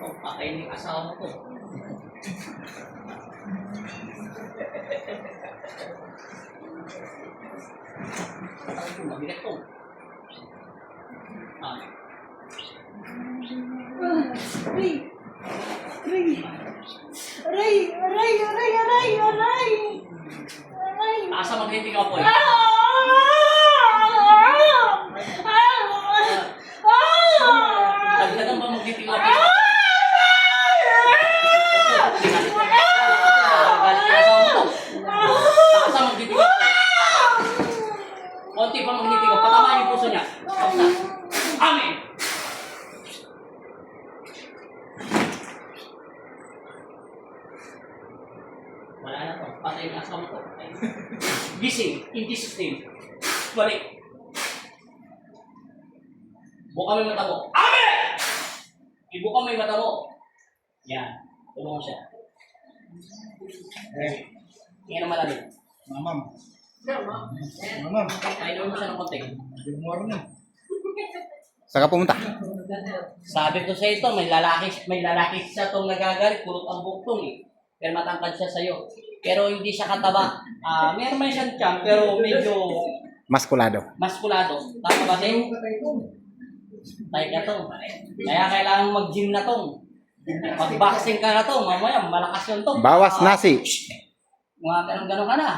Oh, patay na yung asawa mo to. Patay ko, mabigat to. Ah. Aray! Asa magnitig ako eh. Dagdagan ba magnitig ako eh? Asa magnitig ako eh? Konti pa magnitig ako. Patamaan yung puso niya. Stop na. Amen! Wala na to. Patay yung asawa ko. Gising. In Jesus name. Balik. Buka mo yung mata mo. Amen! Ibuka mo yung mata mo. Yan. Tulungan siya. Tingnan na malalim. Mamam. Ayan. Mamam. Painumin mo siya ng konti. Good morning. Saan ka pumunta? Sabi ko sa ito, may lalaki siya itong nagagalit. Purot ang buktong eh. Pero matangkad siya sa'yo. Pero hindi siya kataba. Meron man siyang tiyan, pero medyo Maskulado. maskulado. Tama ba sa'yo? Tayo ka to. Kaya kailangan mag-gym na tong. Mag-boxing ka na to. Mamaya, malakas yun to. Bawas nasi. Mga ganun-ganun ka na.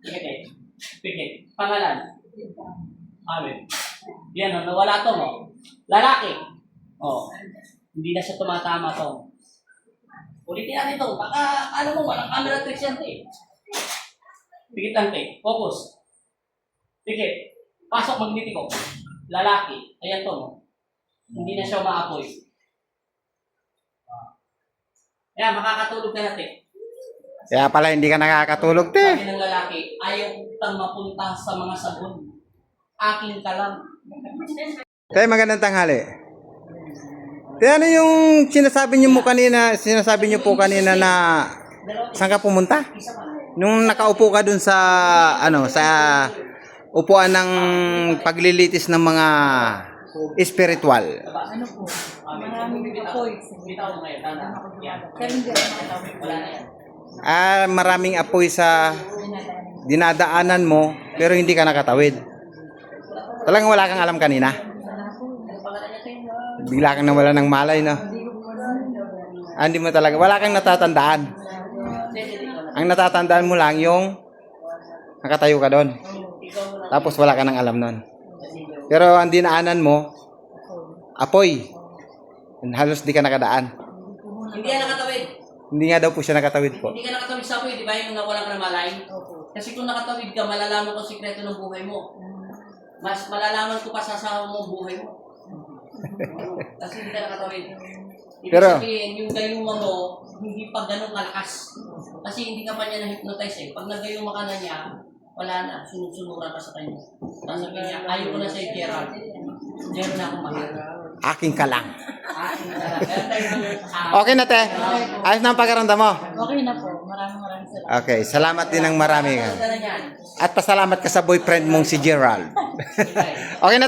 Pikit. Pikit. Pangalan. Amen. Yan, nawala to mo. Lalaki. Oh. Hindi na siya tumatama to. Ulitin natin ito. Baka, ano mo, walang camera tricks yan, te. Pikit lang, te. Focus. Pikit. Pasok magniti ko. Lalaki. Ayan to, no? Hindi na siya umaapoy. Ayan, makakatulog ka na, te. Kaya pala hindi ka nakakatulog, te. Sabi ng lalaki, ayaw kang mapunta sa mga sabon. Akin ka lang. Te, magandang tanghali. Te, ano yung sinasabi niyo po kanina na saan ka pumunta? Nung nakaupo ka dun sa sa upuan ng paglilitis ng mga spiritual. Ano po? Maraming apoy. Bitaw mo ngayon, tanda. Yan. Pero hindi Wala na yan. Maraming apoy sa dinadaanan mo pero hindi ka nakatawid. Talagang wala kang alam kanina. Bigla kang nawala ng malay, no? Hindi mo talaga. Wala kang natatandaan. Ang natatandaan mo lang yung nakatayo ka doon. Tapos wala ka nang alam nun. Pero ang dinaanan mo, apoy. Halos di ka nakadaan. Hindi yan nakatawid. Hindi nga daw po siya nakatawid po. Hindi ka nakatawid sa apoy, di ba? Yung nawala ka ng malay. Kasi kung nakatawid ka, malalaman ko ang sikreto ng buhay mo. Mas malalaman ko pa sa asawa mo ang buhay mo. Kasi hindi ka nakatawid. Ibig Pero- sabihin, yung gayuma mo, hindi pa ganun kalakas. Kasi hindi ka pa niya na-hypnotize eh. Pag nagayuma ka na niya, wala na. Sunod-sunuran ka sa kanya. Tapos sabi niya, ayaw ko na sa'yo, Gerald. Meron na akong mahal. Aking ka lang. Meron tayo ng Okay na, te. Ayos na ang pagkaramdam mo. Okay na po. Maraming salamat. Okay, salamat din ng marami. Ano na yan? At pasalamat ka sa boyfriend mong si Gerald. Okay na, te.